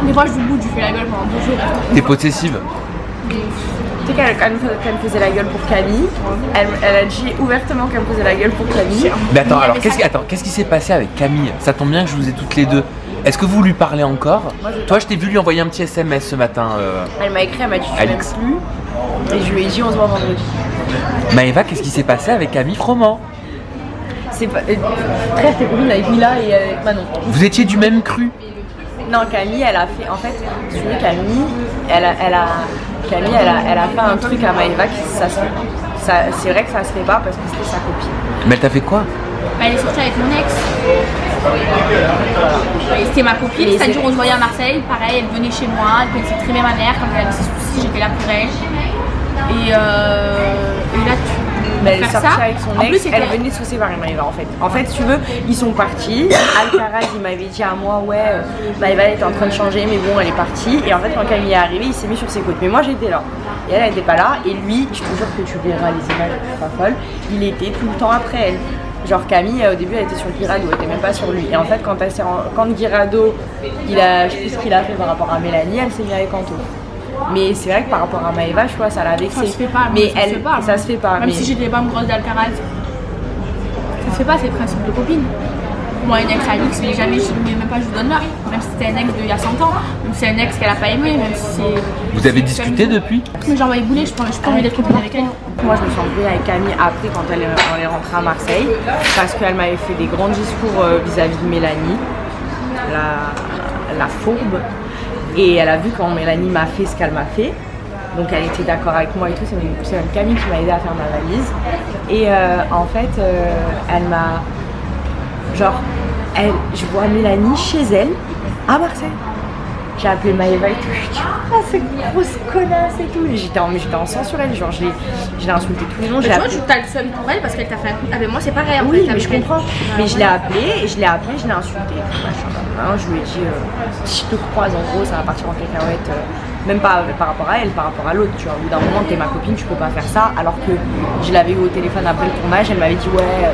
Des fois, je bouge, je fais la gueule pendant 2 jours. T'es possessive. Tu sais qu'elle me faisait la gueule pour Camille, elle a dit ouvertement qu'elle me faisait la gueule pour Camille. Mais attends, alors qu'est-ce qui s'est passé avec Camille? Ça tombe bien que je vous ai toutes les deux. Est-ce que vous lui parlez encore? Toi, je t'ai vu lui envoyer un petit SMS ce matin. Elle m'a écrit, elle m'a dit tu m'aimes Alix. plus. Et je lui ai dit on se voit vendredi. Maëva, qu'est-ce qui s'est passé avec Camille Froment? C'est pas. Très tes copines avec Mila et avec Manon. Vous étiez du même cru? Non, Camille, elle a fait. En fait, si tu veux, Camille, elle a fait un truc à Maëva qui ça se fait pas. C'est vrai que ça se fait pas parce que c'était sa copine. Mais elle t'a fait quoi? Elle est sortie avec mon ex. Et c'était ma copine, c'est-à-dire on se voyait à Marseille, pareil, elle venait chez moi, elle connaissait très bien ma mère, quand elle avait ses soucis, j'étais là pour elle. Et là, Mais elle est sortie ça. avec son ex, elle venait se soucier par Maëva en fait. En fait, si tu veux, ils sont partis. Alcaraz, il m'avait dit à moi, ouais, Maëva elle était en train de changer, mais bon, elle est partie. Et en fait, quand Camille est arrivée, il s'est mis sur ses côtes. Mais moi, j'étais là. Et elle n'était pas là. Et lui, je te jure que tu verras les images, c'est pas folle, il était tout le temps après elle. Genre Camille, au début, elle était sur Guirado, elle était même pas sur lui. Et en fait, quand Guirado, je sais plus ce qu'il a fait par rapport à Mélanie, elle s'est mise avec Anto. Mais c'est vrai que par rapport à Maëva, je vois, ça l'a vexée. Ça se fait pas, mais ça se fait pas. Même si j'étais pas amoureuse d'Alcaraz, ça se fait pas, c'est le principe de copine. Moi, un ex Alix, mais jamais, même pas je vous donne l'heure. Même si c'était un ex d'il y a 100 ans, même si c'est un ex qu'elle a pas aimé, même si c'est. Vous avez discuté depuis? Mais j'ai envoyé bouler, je pense pas envie d'être copine avec elle. Moi, je me suis embrouillée avec Camille après quand elle est rentrée à Marseille parce qu'elle m'avait fait des grands discours vis-à-vis de Mélanie, la fourbe. Et elle a vu quand Mélanie m'a fait ce qu'elle m'a fait. Donc elle était d'accord avec moi et tout. C'est même Camille qui m'a aidé à faire ma valise. Et en fait, elle m'a... Genre, je vois Mélanie chez elle, à Marseille. J'ai appelé Maëva et tout. Je dis, ah, cette grosse connasse et tout. J'étais en sang sur elle. Genre, je l'ai insultée tous les noms. Tu vois, tu t'as le seum pour elle parce qu'elle t'a fait un coup. Avec moi, c'est pareil. Oui, mais je comprends. Mais je l'ai appelée, je l'ai insultée. Je lui ai dit, si je te croise, en gros, ça va partir en cacahuète. Même pas par rapport à elle, par rapport à l'autre. Tu vois, au bout d'un moment, t'es ma copine, tu peux pas faire ça. Alors que je l'avais eu au téléphone après le tournage, elle m'avait dit, ouais.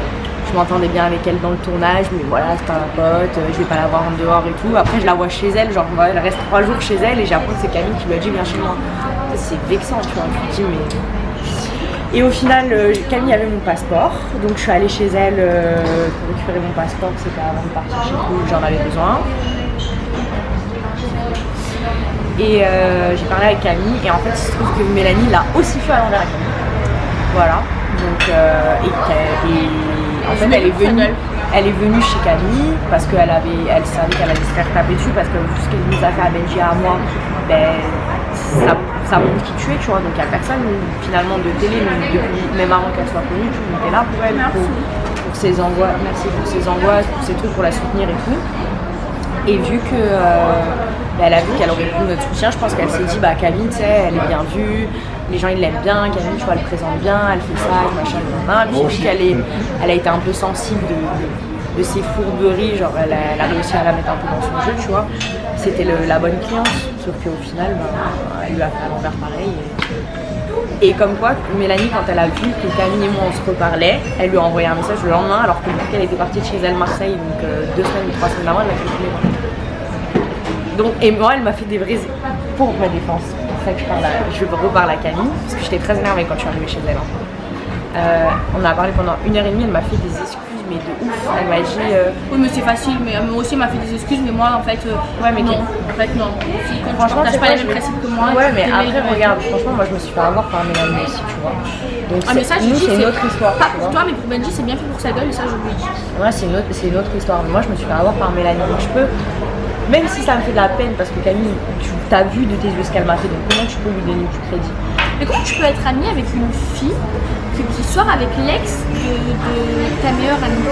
Je m'entendais bien avec elle dans le tournage, mais voilà, c'est pas ma pote, je vais pas la voir en dehors et tout. Après, je la vois chez elle, genre elle reste 3 jours chez elle et j'ai appris que c'est Camille qui lui a dit viens chez moi. C'est vexant, tu vois, je me dis mais. Et au final, Camille avait mon passeport, donc je suis allée chez elle pour récupérer mon passeport, c'était avant de partir chez nous, j'en avais besoin. Et j'ai parlé avec Camille et en fait, il se trouve que Mélanie l'a aussi fait à l'envers à Camille. Voilà. Donc, en fait, elle est venue chez Camille parce qu'elle savait qu'elle allait se faire taper dessus parce que tout ce qu'elle nous a fait à Benji et à moi, ben, ça montre qui tu es, tu vois. Donc, il n'y a personne finalement de télé, même avant qu'elle soit connue, tu étais là pour elle, pour ses angoisses, merci pour ses angoisses, pour ses trucs, pour la soutenir et tout. Et vu que elle a vu qu'elle aurait pris notre soutien, je pense qu'elle s'est dit bah Camille, tu sais, elle est bien vue, les gens ils l'aiment bien, Camille, tu vois, elle présente bien, elle fait ça, machin, machin. Puis elle a été un peu sensible de ses fourberies, genre elle a réussi à la mettre un peu dans son jeu, tu vois. C'était la bonne cliente, sauf qu'au final, elle lui a fait à l'envers pareil. Et comme quoi, Mélanie, quand elle a vu que Camille et moi on se reparlait, elle lui a envoyé un message le lendemain, alors qu'elle était partie de chez elle Marseille, donc 2 semaines ou 3 semaines avant, elle m'a fait moi. Donc, et moi, elle m'a fait des vrais pour ma défense. C'est pour ça que je reparle à Camille, parce que j'étais très énervée quand je suis arrivée chez elle. On a parlé pendant 1h30, elle m'a fait des excuses, mais de ouf. Elle m'a dit. Oui, mais c'est facile, mais moi aussi, elle m'a fait des excuses, mais moi, en fait. Ouais, mais non. En fait, non. Si, quand franchement, tu partages pas les mêmes principes que moi. Ouais, mais après, regarde, franchement, moi, je me suis fait avoir par Mélanie aussi, tu vois. Donc, mais ça, je dis, c'est une autre histoire. Pas pour toi, mais pour Benji, c'est bien fait pour sa gueule, et ça, je lui dis. Ouais, c'est une autre histoire. Mais moi, je me suis fait avoir par Mélanie. Donc, je peux. Même si ça me fait de la peine, parce que Camille, tu as vu de tes yeux ce qu'elle m'a fait, donc comment tu peux lui donner du crédit? Mais comment tu peux être amie avec une fille qui sort avec l'ex de ta meilleure amie?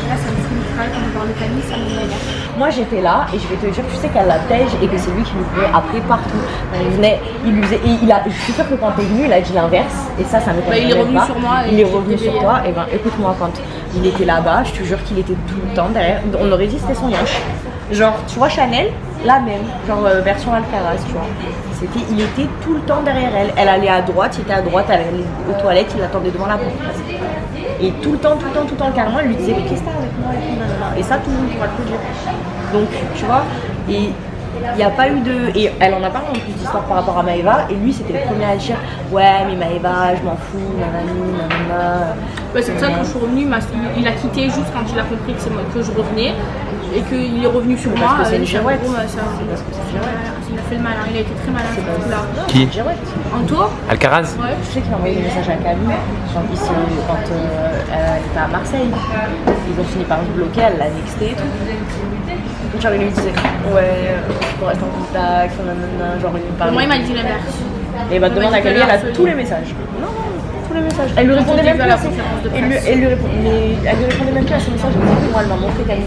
Là, ça me fout le travail quand on parle de Camille, ça me énerve. Moi j'étais là et je vais te dire, tu sais qu'elle la tège et que c'est lui qui lui courait après partout. Il venait, il lui faisait, et je suis sûre que quand t'es venu, il a dit l'inverse et ça m'étonne pas. Il est revenu sur moi. Il est revenu sur toi. Et ben écoute-moi, quand il était là-bas, je te jure qu'il était tout le temps derrière. On aurait dit c'était son linge. Genre, tu vois Chanel, la même, genre version Alcaraz, tu vois. Il était tout le temps derrière elle. Elle allait à droite, il était à droite, elle allait aux toilettes, il l'attendait devant la porte. Et tout le temps, carrément, elle lui disait mais qu'est-ce que t'as avec moi et ça, tout le monde pourra te le dire. Donc, tu vois, et il n'y a pas eu de. Et elle en a parlé en plus d'histoire par rapport à Maëva, et lui c'était le premier à dire ouais, mais Maëva, je m'en fous, nanani, nanana. Ouais, c'est pour ça que quand je suis revenue, il a quitté juste quand il a compris que, que je revenais et qu'il est revenu sur moi. Parce que c'est une girouette. C'est parce que c'est une girouette. Il a fait le malin, il a été très malin ce coup-là. Qui? Anto? Alcaraz? Ouais. Tu sais qu'il a envoyé des messages à Camille quand elle était à Marseille. Ils ont fini par se bloquer, elle l'a nexté et tout. Genre il lui disait ouais, on reste en contact, nanana, genre il lui parlait. Moi il m'a dit l'inverse. Et bah demande à Camille, elle a tous les messages. Non, tous les messages. Elle lui répondait même plus à ses messages. Elle lui répondait même plus à ses messages. Moi elle m'a montré Camille.